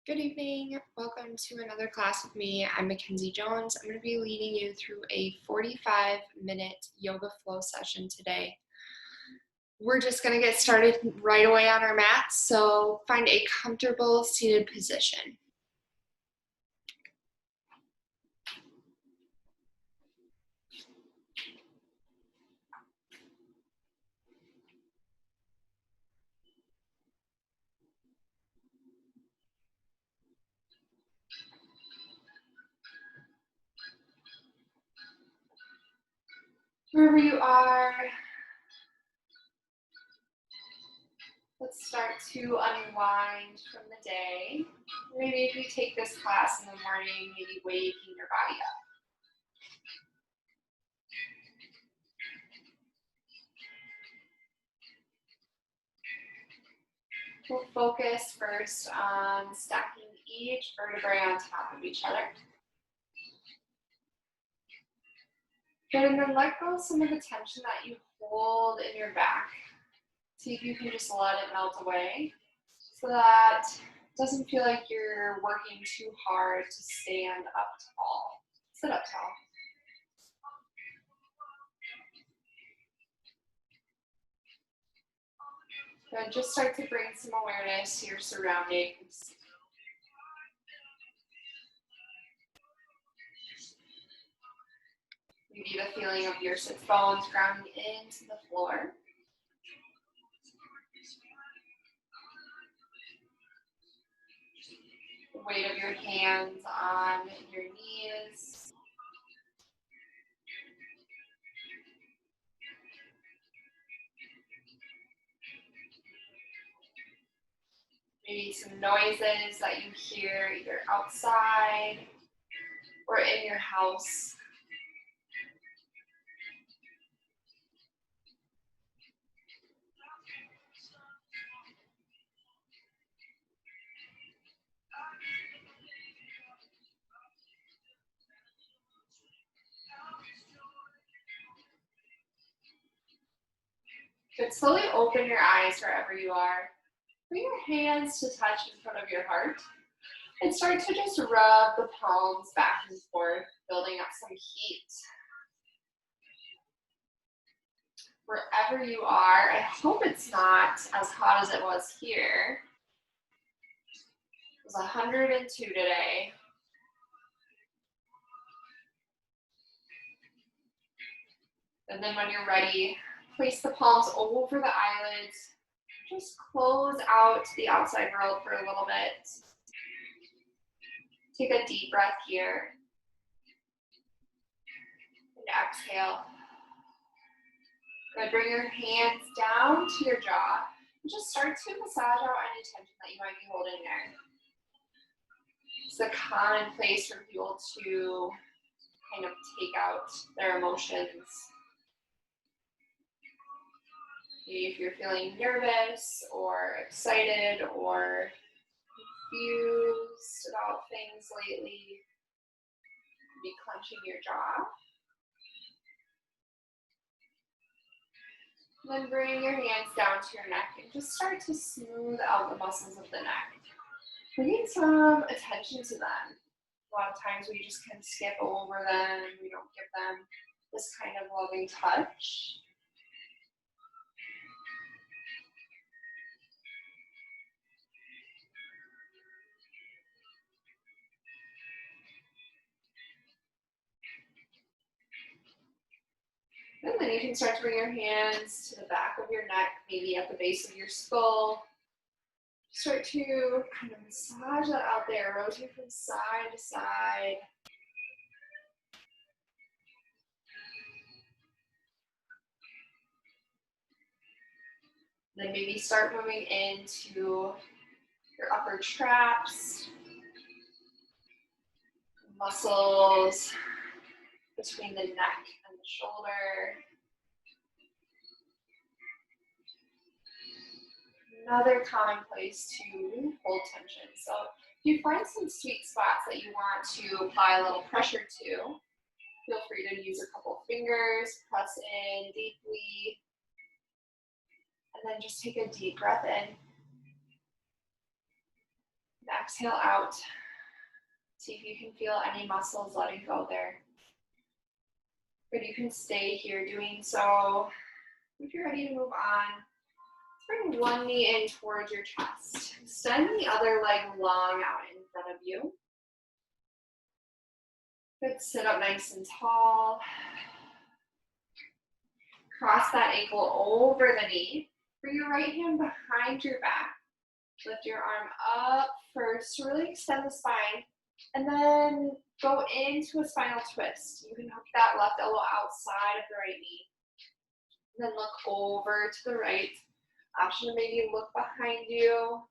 Good evening. Welcome to another class with me. I'm Mackenzie Jones. I'm going to be leading you through a 45-minute yoga flow session today. We're just going to get started right away on our mat, so find a comfortable seated position. Wherever you are, let's start to unwind from the day. Maybe if you take this class in the morning, maybe waking your body up. We'll focus first on stacking each vertebrae on top of each other. Good, and then let go of some of the tension that you hold in your back. See if you can just let it melt away so that it doesn't feel like you're working too hard to stand up tall. Sit up tall. Good, just start to bring some awareness to your surroundings. Maybe the feeling of your sit bones grounding into the floor. The weight of your hands on your knees. Maybe some noises that you hear either outside or in your house. Good, slowly open your eyes wherever you are. Bring your hands to touch in front of your heart. And start to just rub the palms back and forth, building up some heat. Wherever you are, I hope it's not as hot as it was here. It was 102 today. And then when you're ready, place the palms over the eyelids. Just close out the outside world for a little bit. Take a deep breath here. And exhale. Good, bring your hands down to your jaw. And just start to massage out any tension that you might be holding there. It's a common place for people to kind of take out their emotions. Maybe if you're feeling nervous or excited or confused about things lately, be clenching your jaw. And then bring your hands down to your neck and just start to smooth out the muscles of the neck. Bringing some attention to them. A lot of times we just kind of skip over them and we don't give them this kind of loving touch. And then you can start to bring your hands to the back of your neck, maybe at the base of your skull. Start to kind of massage that out there, rotate from side to side. Then maybe start moving into your upper traps, muscles between the neck and the shoulder. Another common place to hold tension. So if you find some sweet spots that you want to apply a little pressure to, feel free to use a couple fingers, press in deeply, and then just take a deep breath in. And exhale out. See if you can feel any muscles letting go there. But you can stay here doing so. If you're ready to move on, bring one knee in towards your chest. Extend the other leg long out in front of you. Good, sit up nice and tall. Cross that ankle over the knee. Bring your right hand behind your back. Lift your arm up first to really extend the spine. And then go into a spinal twist. You can hook that left elbow outside of the right knee. And then look over to the right. Option to maybe look behind you.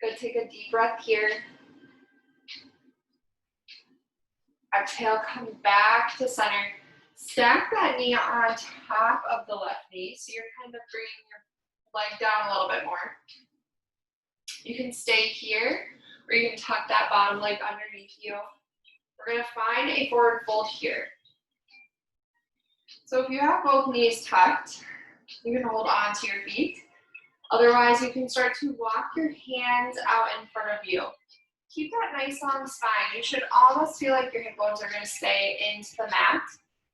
Good, take a deep breath here. Exhale, come back to center. Stack that knee on top of the left knee, so you're kind of bringing your leg down a little bit more. You can stay here, or you can tuck that bottom leg underneath you. We're gonna find a forward fold here. So if you have both knees tucked, you can hold on to your feet. Otherwise, you can start to walk your hands out in front of you. Keep that nice long spine. You should almost feel like your hip bones are gonna stay into the mat.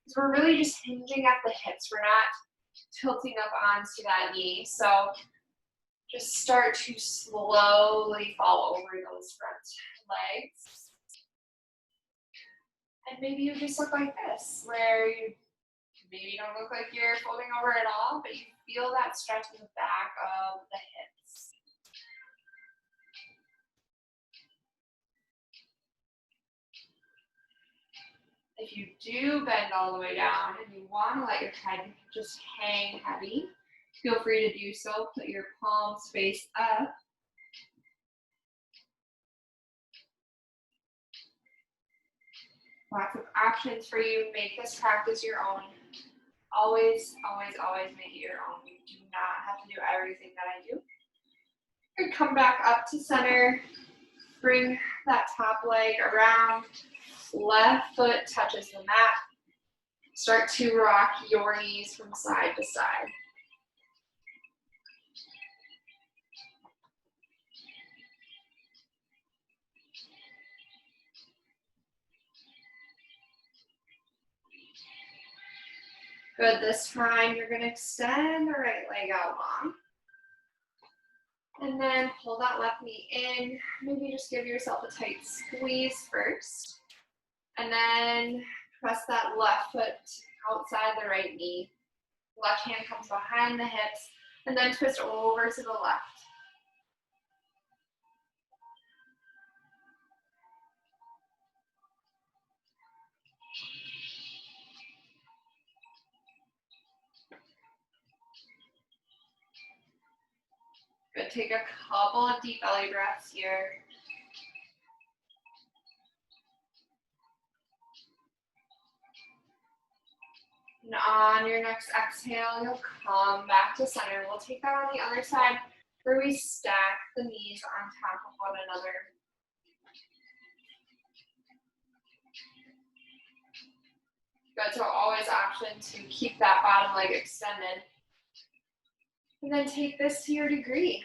So we're really just hinging at the hips. We're not tilting up onto that knee. So just start to slowly fall over those front legs. And maybe you just look like this, where you maybe don't look like you're folding over at all, but you feel that stretch in the back of the hips. If you do bend all the way down and you want to let your head just hang heavy, feel free to do so. Put your palms face up. Lots of options for you. Make this practice your own. Always, always, always make it your own. You do not have to do everything that I do. And come back up to center. Bring that top leg around. Left foot touches the mat. Start to rock your knees from side to side. Good, this time you're gonna extend the right leg out long. And then pull that left knee in. Maybe just give yourself a tight squeeze first. And then press that left foot outside the right knee. Left hand comes behind the hips. And then twist over to the left. Good, take a couple of deep belly breaths here. And on your next exhale, you'll come back to center. We'll take that on the other side where we stack the knees on top of one another. Good, so always option to keep that bottom leg extended. And then take this to your degree.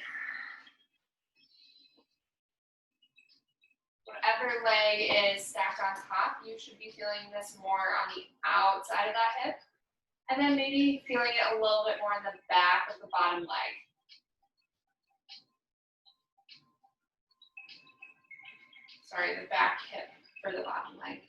Whatever leg is stacked on top, you should be feeling this more on the outside of that hip. And then maybe feeling it a little bit more in the back of the bottom leg. Sorry, the back hip for the bottom leg.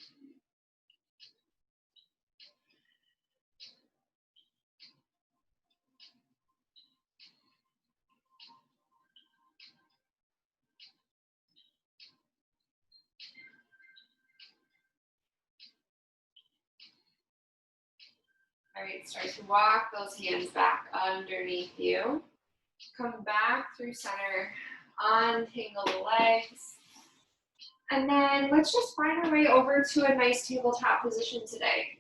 All right, start to walk those hands back underneath you. Come back through center, untangle the legs. And then let's just find our way over to a nice tabletop position today.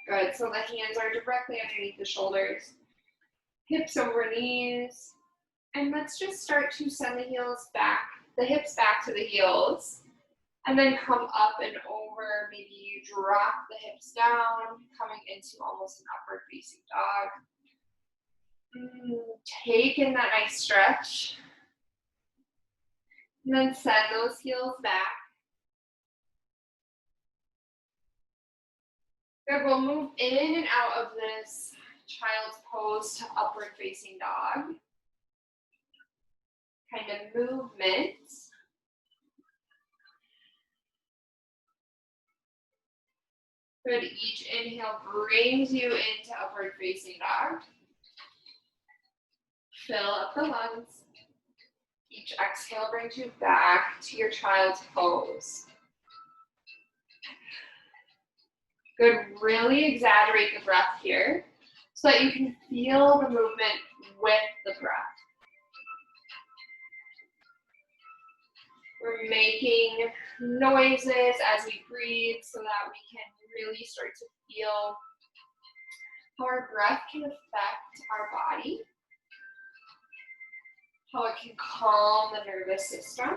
Good, so the hands are directly underneath the shoulders. Hips over knees. And let's just start to send the heels back, the hips back to the heels. And then come up and over. Maybe you drop the hips down, coming into almost an upward facing dog. Take in that nice stretch. And then send those heels back. Good, we'll move in and out of this child's pose to upward facing dog. Kind of movement. Good, each inhale brings you into upward facing dog. Fill up the lungs. Each exhale brings you back to your child's pose. Good, really exaggerate the breath here so that you can feel the movement with the breath. We're making noises as we breathe so that we can really start to feel how our breath can affect our body, how it can calm the nervous system,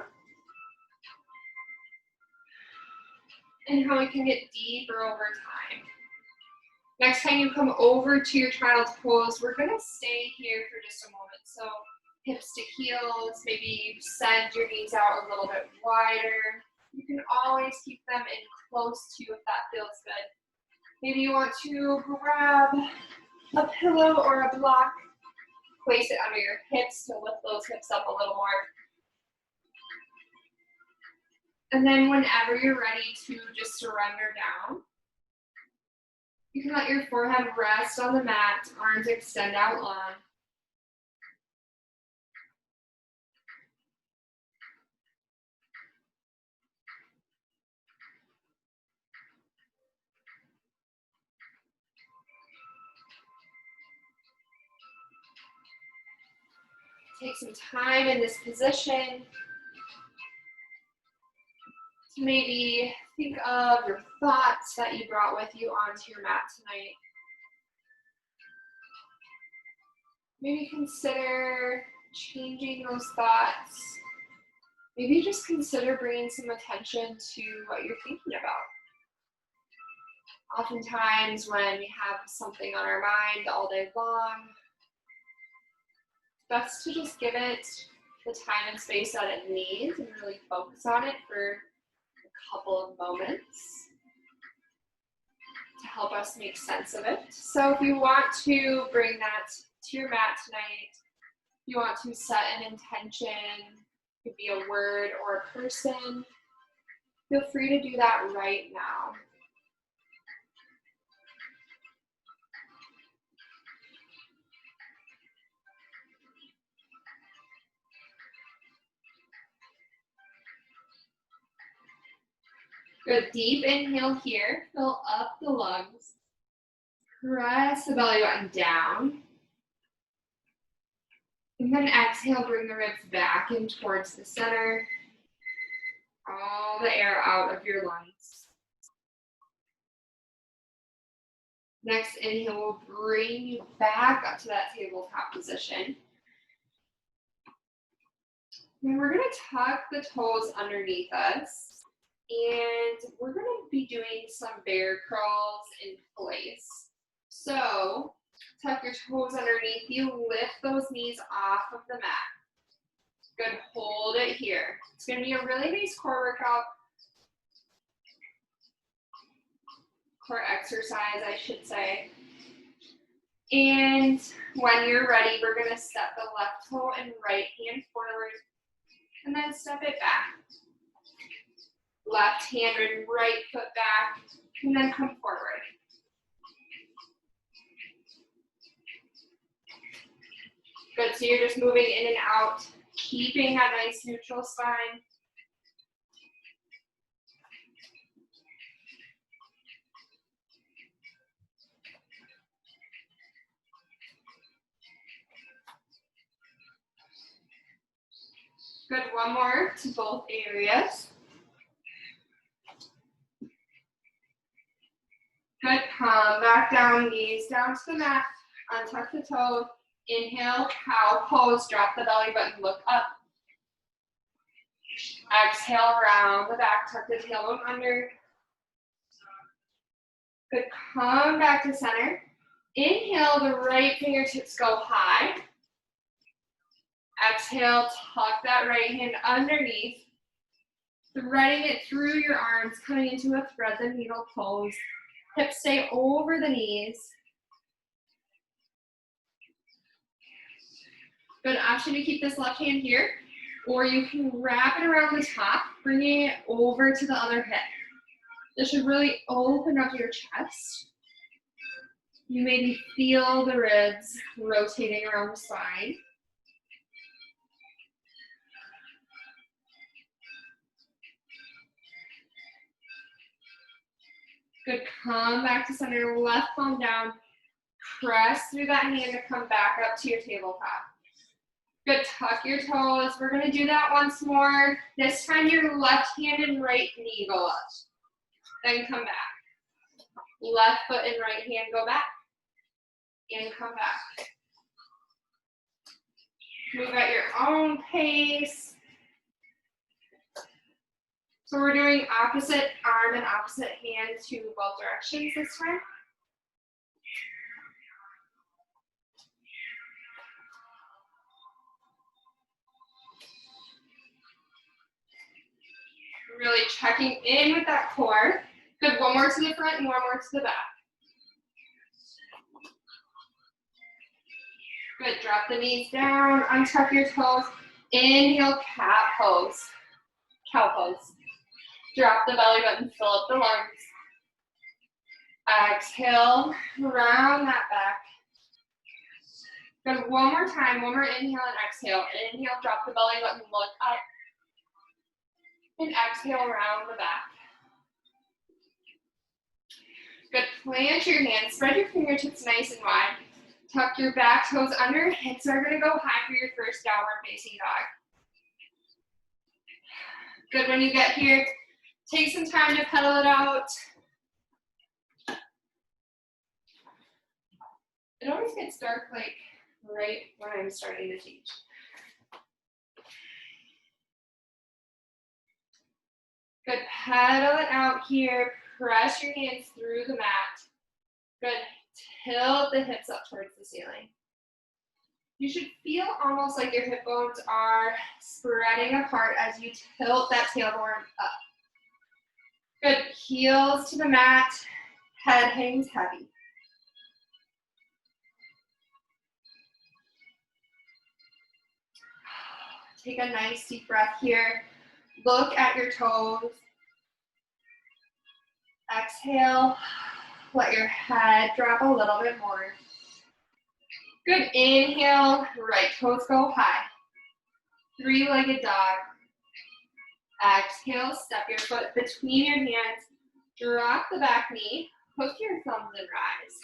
and how it can get deeper over time. Next time you come over to your child's pose, we're going to stay here for just a moment. So hips to heels, maybe you send your knees out a little bit wider. You can always keep them in close to you if that feels good. Maybe you want to grab a pillow or a block, place it under your hips to lift those hips up a little more. And then whenever you're ready to just surrender down, you can let your forehead rest on the mat, arms extend out long. Take some time in this position to maybe think of your thoughts that you brought with you onto your mat tonight. Maybe consider changing those thoughts. Maybe just consider bringing some attention to what you're thinking about. Oftentimes when we have something on our mind all day long, it's best to just give it the time and space that it needs and really focus on it for a couple of moments to help us make sense of it. So if you want to bring that to your mat tonight, you want to set an intention, it could be a word or a person, feel free to do that right now. Good, deep inhale here, fill up the lungs. Press the belly button down. And then exhale, bring the ribs back in towards the center. All the air out of your lungs. Next inhale will bring you back up to that tabletop position. And we're going to tuck the toes underneath us. And we're going to be doing some bear crawls in place. So tuck your toes underneath you, lift those knees off of the mat. Good, hold it here. It's going to be a really nice core workout. Core exercise, I should say. And when you're ready, we're going to step the left toe and right hand forward, and then step it back. Left hand and right foot back, and then come forward. Good, so you're just moving in and out, keeping that nice neutral spine. Good, one more to both areas. Good, come back down, knees down to the mat, untuck the toes, Inhale, cow pose, drop the belly button, look up. Exhale, round the back, tuck the tailbone under. Good, come back to center. Inhale, the right fingertips go high. Exhale, tuck that right hand underneath. Threading it through your arms, coming into a thread the needle pose. Hips stay over the knees. Good option to keep this left hand here, or you can wrap it around the top, bringing it over to the other hip. This should really open up your chest. You maybe feel the ribs rotating around the spine. Good, come back to center, left palm down. Press through that hand to come back up to your tabletop. Good, tuck your toes. We're gonna do that once more. This time your left hand and right knee go up. Then come back. Left foot and right hand go back. And come back. Move at your own pace. So we're doing opposite arm and opposite hand to both directions this time. Really checking in with that core. Good, one more to the front and one more to the back. Good, drop the knees down, untuck your toes. Inhale, cat pose, cow pose. Drop the belly button, fill up the lungs. Exhale, round that back. Good, one more time, one more inhale and exhale. Inhale, drop the belly button, look up. And exhale, round the back. Good, plant your hands, spread your fingertips nice and wide. Tuck your back toes under, hips are gonna go high for your first downward facing dog. Good, when you get here, take some time to pedal it out. It always gets dark like right when I'm starting to teach. Good, pedal it out here. Press your hands through the mat. Good, tilt the hips up towards the ceiling. You should feel almost like your hip bones are spreading apart as you tilt that tailbone up. Good, heels to the mat, head hangs heavy. Take a nice deep breath here. Look at your toes. Exhale, let your head drop a little bit more. Good, inhale, right toes go high. Three-legged dog. Exhale, step your foot between your hands. Drop the back knee, hook your thumbs and rise.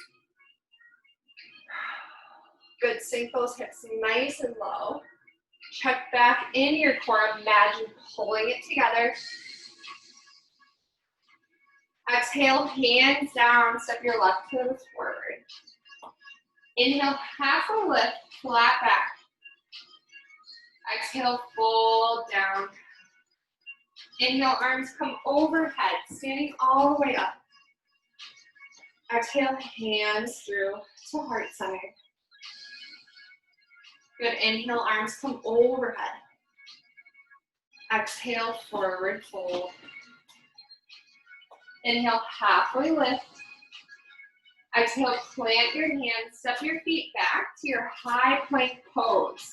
Good, sink those hips nice and low. Check back in your core, imagine pulling it together. Exhale, hands down, step your left toes forward. Inhale, halfway lift, flat back. Exhale, fold down. Inhale, arms come overhead, standing all the way up. Exhale, hands through to heart center. Good, inhale, arms come overhead. Exhale, forward fold. Inhale, halfway lift. Exhale, plant your hands, step your feet back to your high plank pose.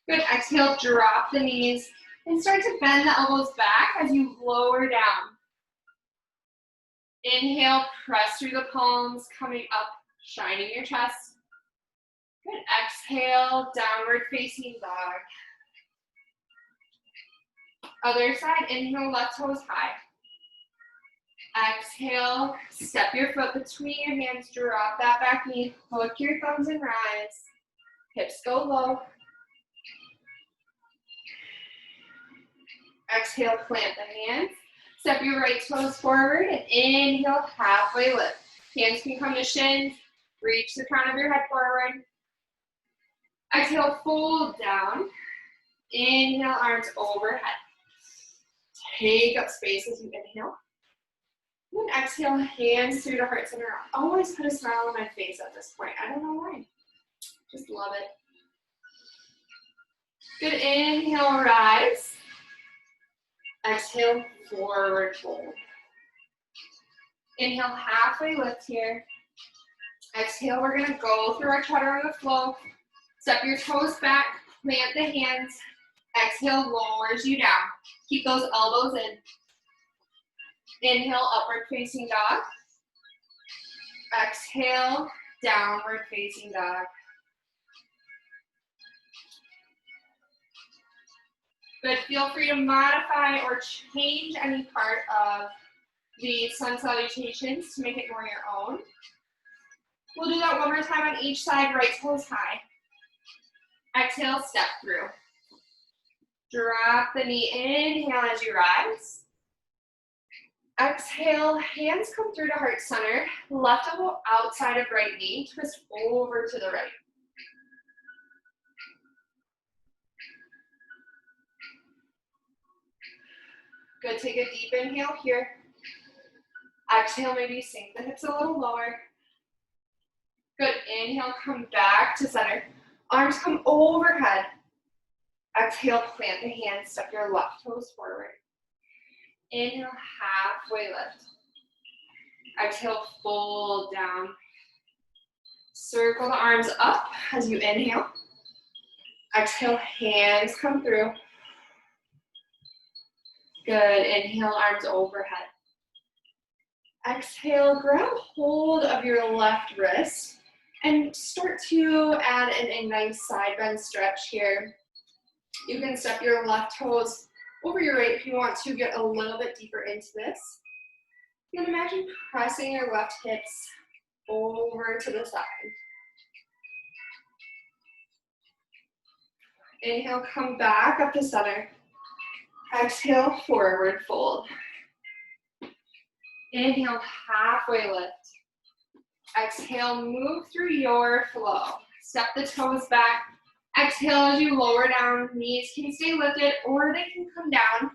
Good, exhale, drop the knees and start to bend the elbows back as you lower down. Inhale, press through the palms, coming up, shining your chest. Good, exhale, downward facing dog. Other side, inhale, left toes high. Exhale, step your foot between your hands, drop that back knee, hook your thumbs and rise. Hips go low. Exhale, plant the hands. Step your right toes forward and inhale, halfway lift. Hands can come to shins. Reach the crown of your head forward. Exhale, fold down. Inhale, arms overhead. Take up space as you inhale. And then exhale, hands through to heart center. I always put a smile on my face at this point. I don't know why. Just love it. Good, inhale, rise. Exhale, forward fold. Inhale, halfway lift here. Exhale, we're gonna go through our chaturanga flow. Step your toes back, plant the hands. Exhale, lowers you down. Keep those elbows in. Inhale, upward facing dog. Exhale, downward facing dog. Good, feel free to modify or change any part of the sun salutations to make it more your own. We'll do that one more time on each side, right toes high. Exhale, step through. Drop the knee, inhale as you rise. Exhale, hands come through to heart center. Left elbow outside of right knee, twist over to the right. Good, take a deep inhale here. Exhale, maybe sink the hips a little lower. Good, inhale, come back to center. Arms come overhead. Exhale, plant the hands, step your left toes forward. Inhale, halfway lift. Exhale, fold down. Circle the arms up as you inhale. Exhale, hands come through. Good, inhale, arms overhead. Exhale, grab hold of your left wrist and start to add a nice side bend stretch here. You can step your left toes over your right if you want to get a little bit deeper into this. And imagine pressing your left hips over to the side. Inhale, come back up to center. Exhale, forward fold. Inhale, halfway lift. Exhale, move through your flow. Step the toes back. Exhale as you lower down. Knees can stay lifted or they can come down.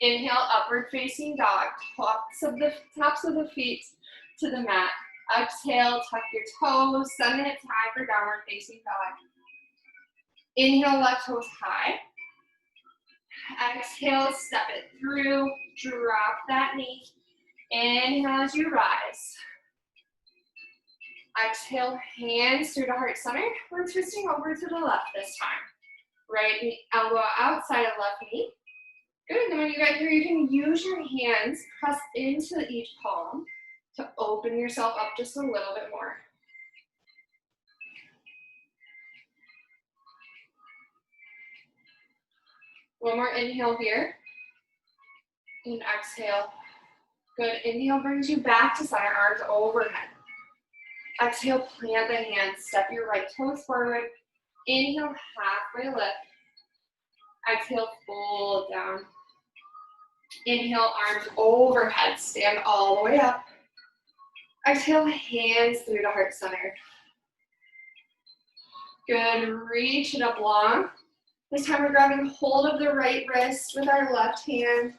Inhale, upward facing dog. Tops of the feet to the mat. Exhale, tuck your toes. Send the hips high for downward facing dog. Inhale, left toes high. Exhale, step it through. Drop that knee. Inhale as you rise. Exhale, hands through to heart center. We're twisting over to the left this time. Right knee, elbow outside of left knee. Good, and then when you get here, you can use your hands, press into each palm to open yourself up just a little bit more. One more inhale here. And exhale. Good, inhale brings you back to center, arms overhead. Exhale, plant the hands, step your right toes forward. Inhale, halfway lift. Exhale, fold down. Inhale, arms overhead, stand all the way up. Exhale, hands through to heart center. Good, reach it up long. This time we're grabbing hold of the right wrist with our left hand.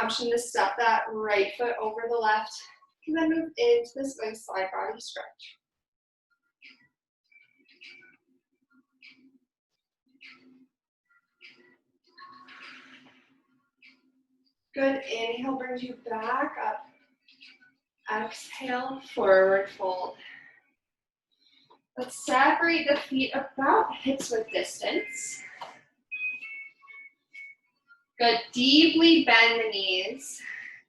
Option to step that right foot over the left. And then move into this nice side body stretch. Good, inhale brings you back up. Exhale, forward fold. Let's separate the feet about hips width distance. Good, deeply bend the knees.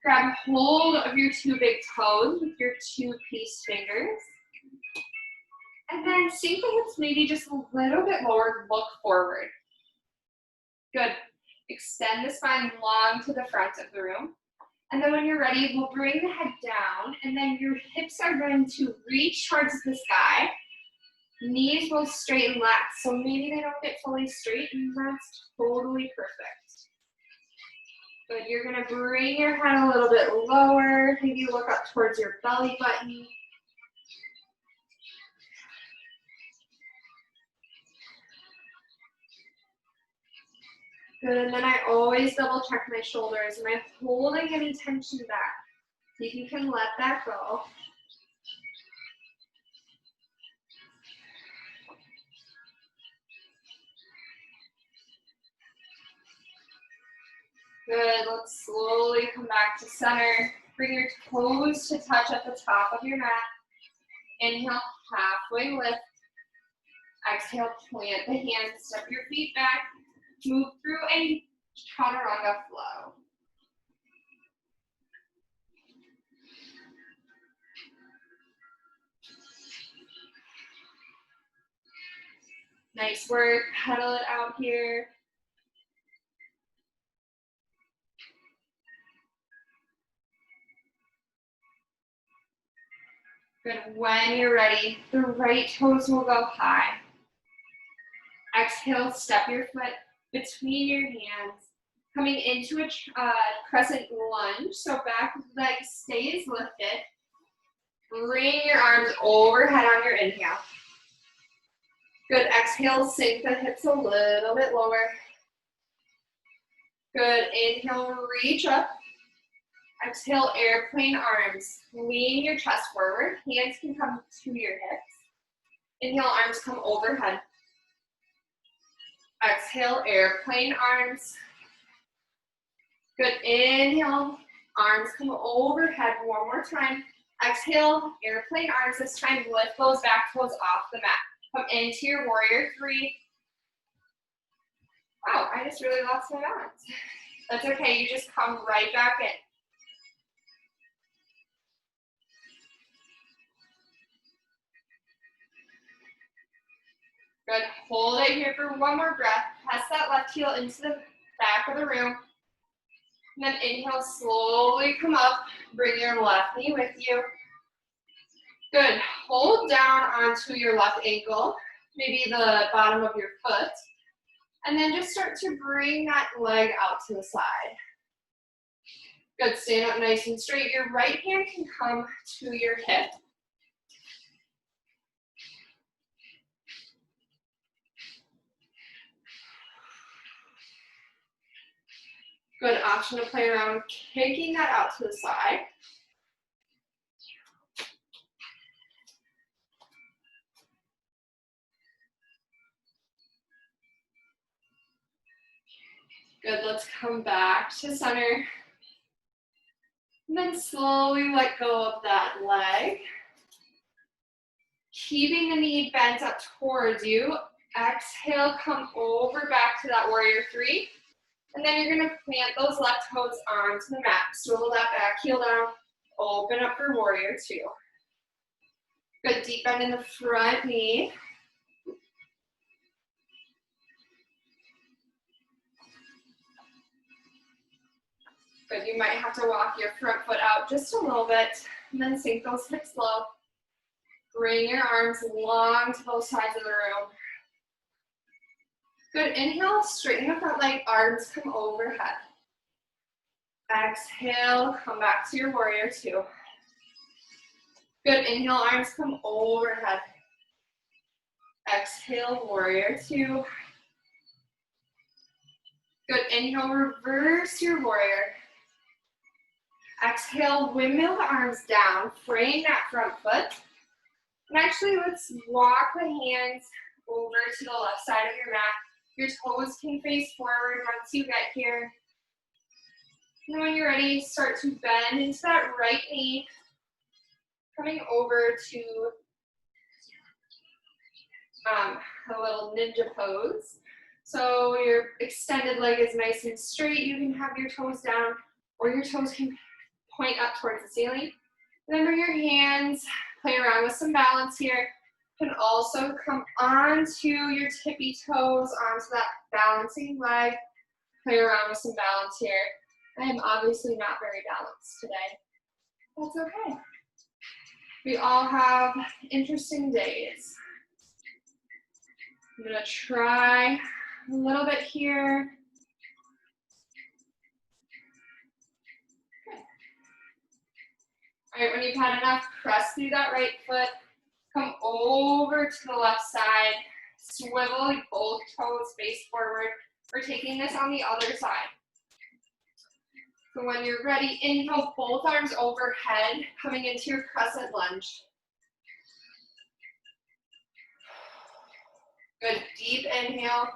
Grab hold of your two big toes with your two piece fingers. And then sink the hips maybe just a little bit lower, look forward. Good. Extend the spine long to the front of the room. And then when you're ready, we'll bring the head down, and then your hips are going to reach towards the sky. Knees will straighten lats, so maybe they don't get fully straight, and that's totally perfect. Good, you're gonna bring your head a little bit lower, maybe look up towards your belly button. Good, and then I always double check my shoulders. Am I holding any tension back? See if you can let that go. Good, let's slowly come back to center. Bring your toes to touch at the top of your mat. Inhale, halfway lift. Exhale, plant the hands, step your feet back. Move through a chaturanga flow. Nice work, pedal it out here. Good, when you're ready, the right toes will go high. Exhale, step your foot between your hands, coming into a crescent lunge, so back leg stays lifted. Bring your arms overhead on your inhale. Good, exhale, sink the hips a little bit lower. Good, inhale, reach up. Exhale, airplane arms. Lean your chest forward, hands can come to your hips. Inhale, arms come overhead. Exhale, airplane arms. Good, inhale, arms come overhead one more time. Exhale, airplane arms. This time, lift those back toes off the mat. Come into your warrior three. Wow, I just really lost my balance. That's okay, you just come right back in. Good, hold it here for one more breath. Press that left heel into the back of the room. And then inhale, slowly come up. Bring your left knee with you. Good, hold down onto your left ankle, maybe the bottom of your foot. And then just start to bring that leg out to the side. Good, stand up nice and straight. Your right hand can come to your hip. Good, option to play around, kicking that out to the side. Good, let's come back to center. And then slowly let go of that leg. Keeping the knee bent up towards you. Exhale, come over back to that warrior three. And then you're gonna plant those left toes onto the mat. Swivel that back heel down. Open up for warrior two. Good, deep bend in the front knee. Good, you might have to walk your front foot out just a little bit, and then sink those hips low. Bring your arms long to both sides of the room. Good, inhale, straighten the front leg, arms come overhead. Exhale, come back to your warrior two. Good, inhale, arms come overhead. Exhale, warrior two. Good, inhale, reverse your warrior. Exhale, windmill the arms down, frame that front foot. And actually, let's walk the hands over to the left side of your mat. Your toes can face forward once you get here. And when you're ready, start to bend into that right knee, coming over to a little ninja pose. So your extended leg is nice and straight. You can have your toes down, or your toes can point up towards the ceiling. Then bring your hands, play around with some balance here. You can also come onto your tippy toes, onto that balancing leg. Play around with some balance here. I am obviously not very balanced today. That's okay. We all have interesting days. I'm gonna try a little bit here. Okay. All right, when you've had enough, press through that right foot. Come over to the left side. Swivel both toes face forward. We're taking this on the other side. So when you're ready, inhale, both arms overhead, coming into your crescent lunge. Good, deep inhale.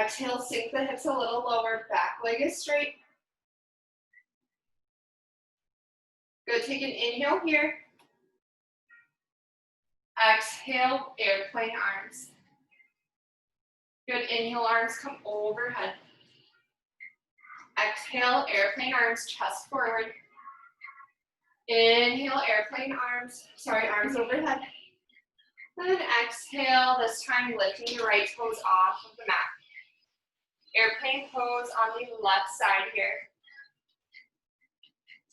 Exhale, sink the hips a little lower, back leg is straight. Good, take an inhale here. Exhale, airplane arms. Good, inhale, arms come overhead. Exhale, airplane arms, chest forward. Inhale, airplane arms, arms overhead. And then exhale, this time lifting your right toes off of the mat. Airplane pose on the left side here.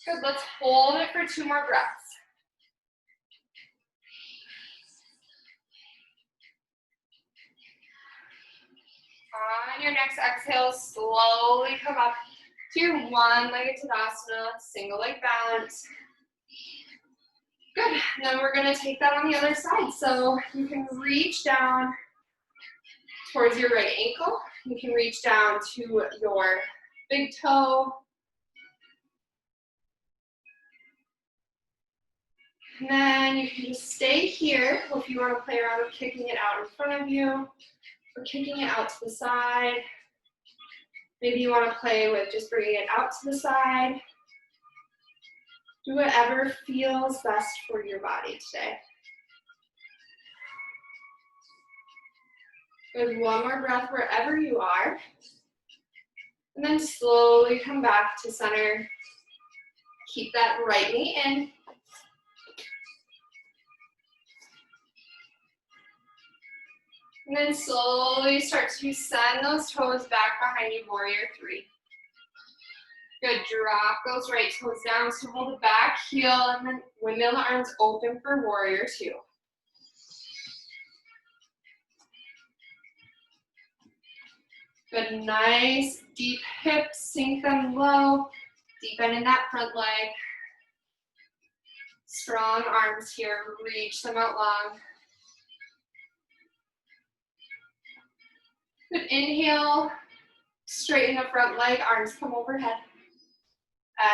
Good, let's hold it for 2 more breaths. On your next exhale, slowly come up to your one-legged Tadasana, single leg balance. Good, and then we're gonna take that on the other side. So you can reach down towards your right ankle. You can reach down to your big toe. And then you can just stay here, or if you want to play around with kicking it out in front of you, or kicking it out to the side. Maybe you want to play with just bringing it out to the side. Do whatever feels best for your body today. Good, one more breath wherever you are. And then slowly come back to center. Keep that right knee in. And then slowly start to send those toes back behind you, warrior 3. Good, drop those right toes down, so hold the back heel, and then windmill the arms open for warrior 2. Good, nice deep hips, sink them low, deepen in that front leg. Strong arms here, reach them out long. Good, inhale, straighten the front leg, arms come overhead.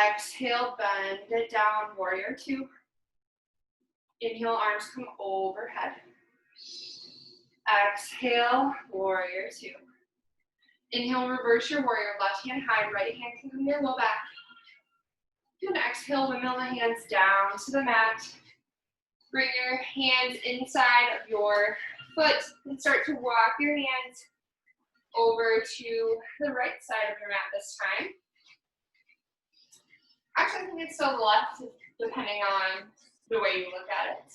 Exhale, bend it down, warrior 2. Inhale, arms come overhead. Exhale, warrior 2. Inhale, reverse your warrior, left hand high, right hand can come to your low back. And exhale, windmill the hands down to the mat. Bring your hands inside of your foot and start to walk your hands over to the right side of your mat this time. Actually, I think it's still the left, depending on the way you look at it.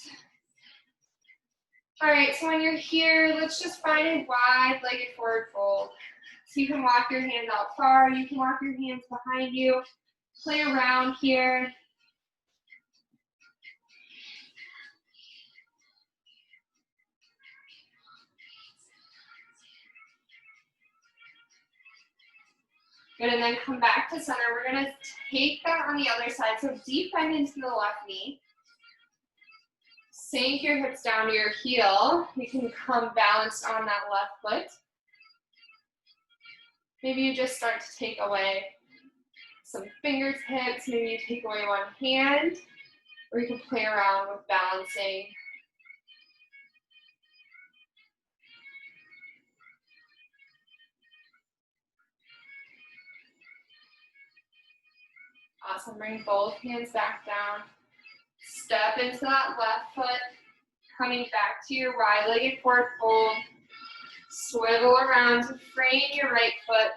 All right, so when you're here, let's just find a wide-legged forward fold. So you can walk your hands out far, you can walk your hands behind you, play around here. Good, and then come back to center. We're gonna take that on the other side. So deep bend into the left knee. Sink your hips down to your heel. You can come balanced on that left foot. Maybe you just start to take away some fingertips. Maybe you take away one hand, or you can play around with balancing. Awesome, bring both hands back down. Step into that left foot, coming back to your wide-legged forward fold. Swivel around to frame your right foot,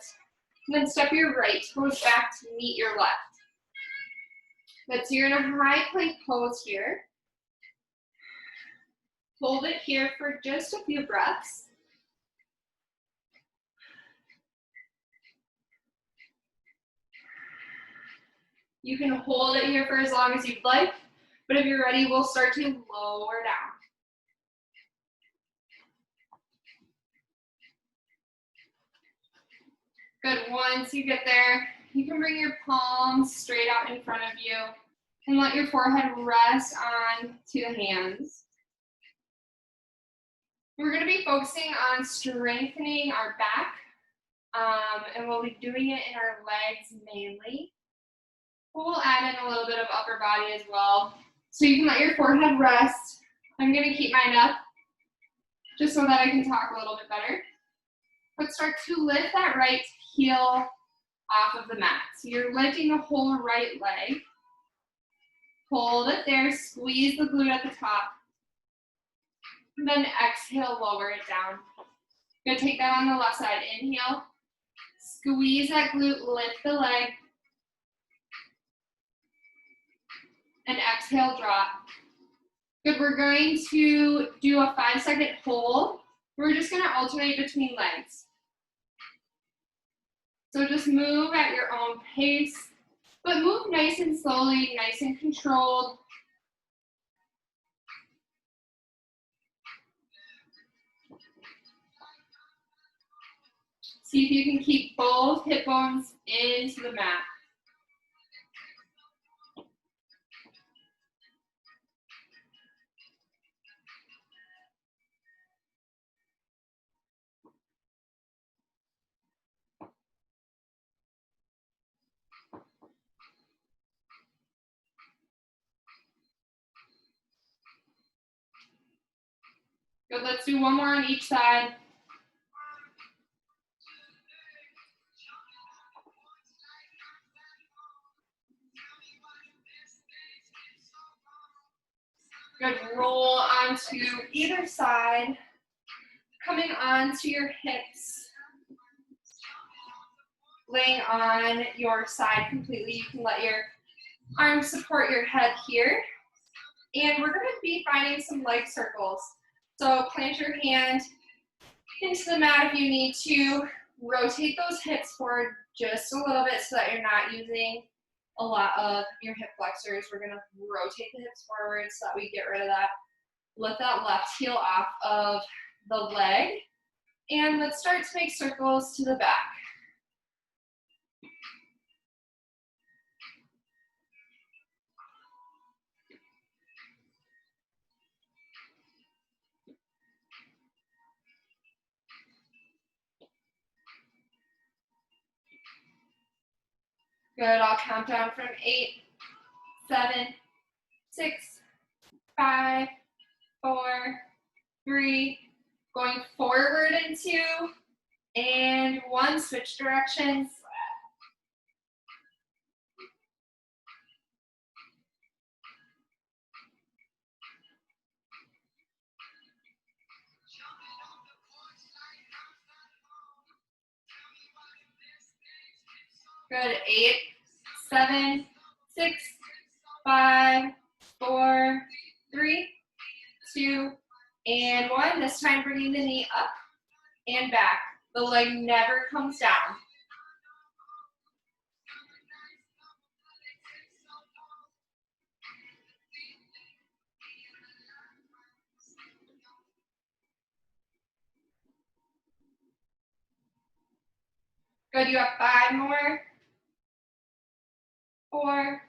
and then step your right toes back to meet your left. Good, so you're in a high plank pose here. Hold it here for just a few breaths. You can hold it here for as long as you'd like, but if you're ready, we'll start to lower down. Good, once you get there, you can bring your palms straight out in front of you and let your forehead rest on to the hands. We're going to be focusing on strengthening our back, and we'll be doing it in our legs mainly. But we'll add in a little bit of upper body as well. So you can let your forehead rest. I'm going to keep mine up just so that I can talk a little bit better. But start to lift that right heel off of the mat. So you're lifting the whole right leg. Hold it there, squeeze the glute at the top. And then exhale, lower it down. Good, take that on the left side. Inhale, squeeze that glute, lift the leg. And exhale, drop. Good, we're going to do a 5-second hold. We're just gonna alternate between legs. So just move at your own pace, but move nice and slowly, nice and controlled. See if you can keep both hip bones into the mat. Good, let's do one more on each side. Good, roll onto either side, coming onto your hips, laying on your side completely. You can let your arms support your head here. And we're gonna be finding some leg circles. So plant your hand into the mat if you need to. Rotate those hips forward just a little bit so that you're not using a lot of your hip flexors. We're gonna rotate the hips forward so that we get rid of that. Lift that left heel off of the leg. And let's start to make circles to the back. Good, I'll count down from 8, 7, 6, 5, 4, 3, going forward in 2, and 1, switch directions. Good, 8, 7, 6, 5, 4, 3, 2, and 1. This time bringing the knee up and back. The leg never comes down. Good, you have 5 more. 4,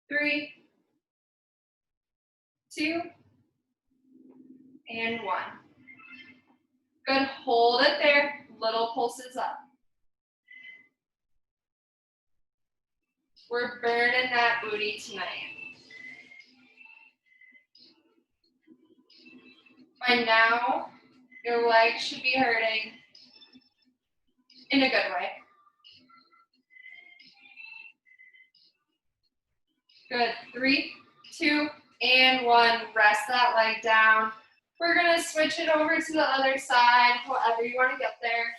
3, 2, and 1. Good, hold it there, little pulses up. We're burning that booty tonight. By now, your legs should be hurting in a good way. Good, 3, 2, and 1. Rest that leg down. We're gonna switch it over to the other side, however you wanna get there.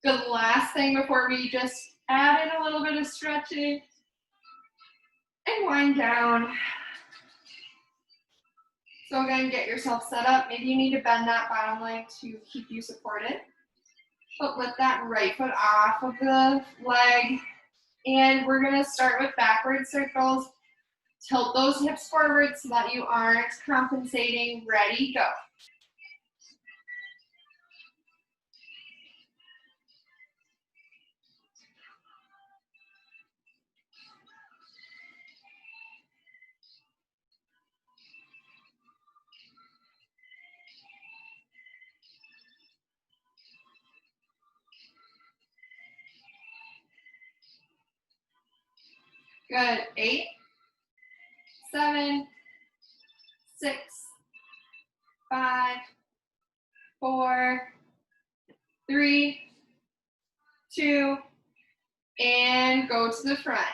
Good, last thing before we just add in a little bit of stretching and wind down. So again, get yourself set up. Maybe you need to bend that bottom leg to keep you supported. But lift that right foot off of the leg. And we're gonna start with backward circles. Tilt those hips forward so that you aren't compensating. Ready, go. Good. 8, 7, 6, 5, 4, 3, 2, and go to the front.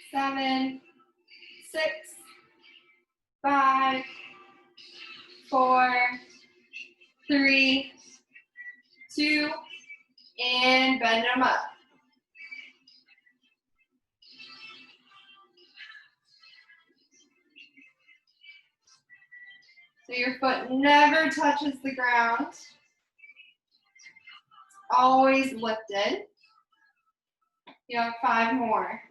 Seven, 6, 5, 4, 3, 2, and bend them up. So your foot never touches the ground. Always lifted. You have 5 more.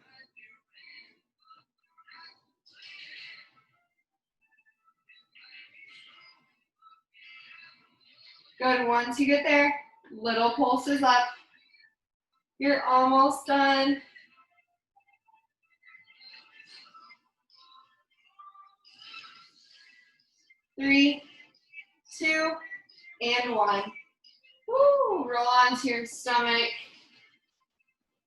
Good. Once you get there, little pulses up. You're almost done. 3, 2, and 1. Woo! Roll onto your stomach.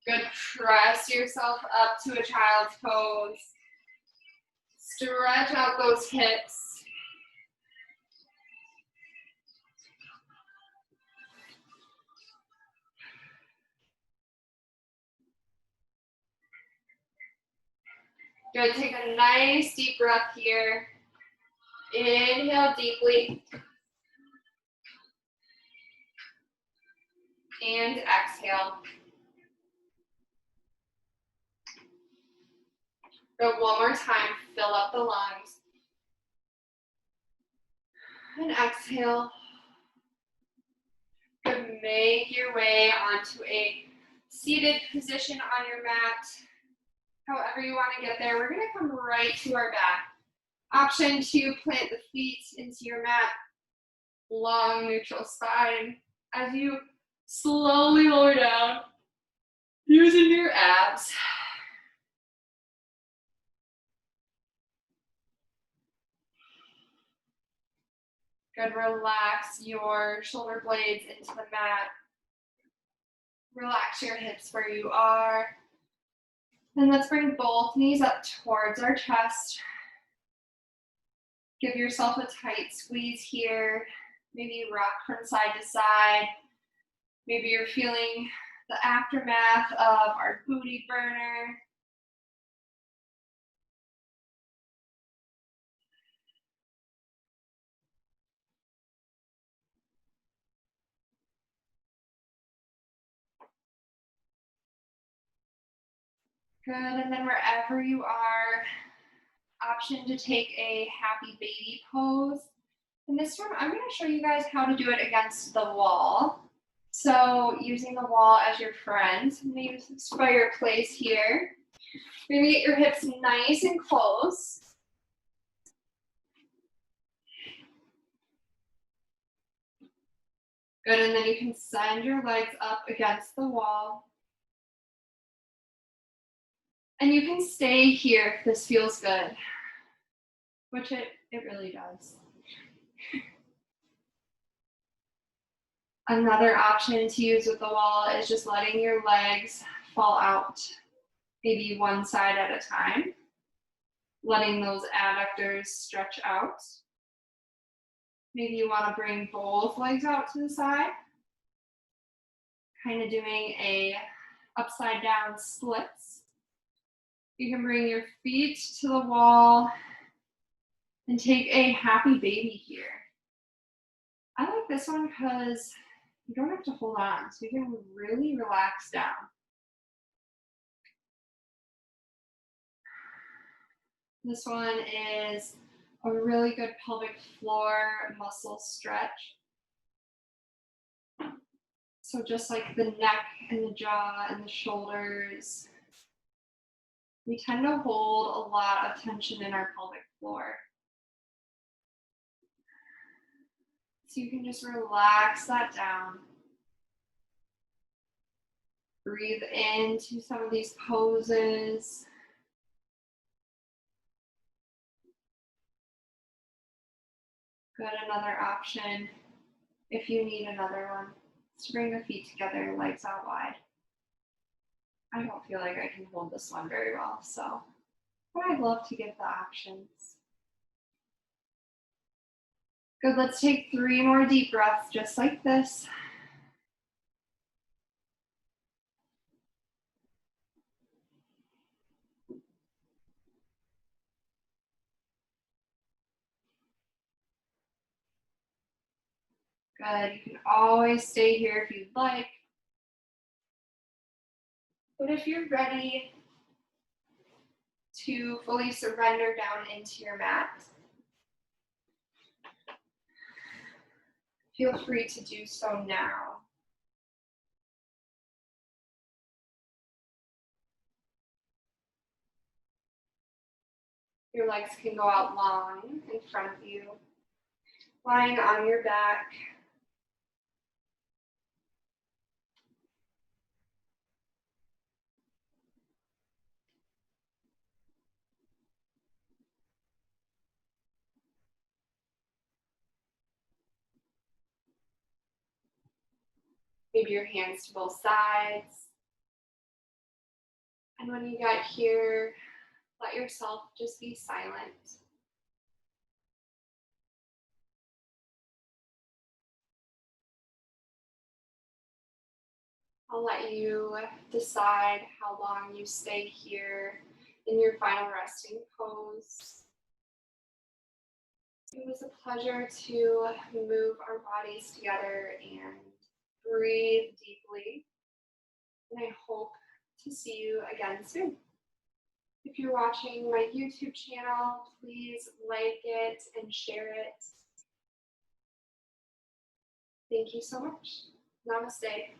Good. Press yourself up to a child's pose. Stretch out those hips. Good. Take a nice deep breath here. Inhale deeply. And exhale. Good. One more time. Fill up the lungs. And exhale. Good. Make your way onto a seated position on your mat. However you want to get there. We're going to come right to our back. Option to plant the feet into your mat. Long neutral spine. As you slowly lower down, using your abs. Good. Relax your shoulder blades into the mat. Relax your hips where you are. And let's bring both knees up towards our chest. Give yourself a tight squeeze here. Maybe rock from side to side. Maybe you're feeling the aftermath of our booty burner. Good, and then wherever you are, option to take a happy baby pose. In this one, I'm going to show you guys how to do it against the wall. So using the wall as your friend, maybe this fireplace here. You're going to get your hips nice and close. Good, and then you can send your legs up against the wall. And you can stay here if this feels good, which it really does. Another option to use with the wall is just letting your legs fall out, maybe one side at a time, letting those adductors stretch out. Maybe you want to bring both legs out to the side, kind of doing a upside down splits. You can bring your feet to the wall and take a happy baby here. I like this one because you don't have to hold on, so you can really relax down. This one is a really good pelvic floor muscle stretch. So just like the neck and the jaw and the shoulders, we tend to hold a lot of tension in our pelvic floor. So you can just relax that down. Breathe into some of these poses. Good, another option, if you need another one, is to bring the feet together, legs out wide. I don't feel like I can hold this one very well, so, but I'd love to give the options. Good, let's take 3 more deep breaths, just like this. Good, you can always stay here if you'd like. But if you're ready to fully surrender down into your mat, feel free to do so now. Your legs can go out long in front of you, lying on your back. Maybe your hands to both sides. And when you get here, let yourself just be silent. I'll let you decide how long you stay here in your final resting pose. It was a pleasure to move our bodies together and breathe deeply. And I hope to see you again soon. If you're watching my YouTube channel, please like it and share it. Thank you so much. Namaste.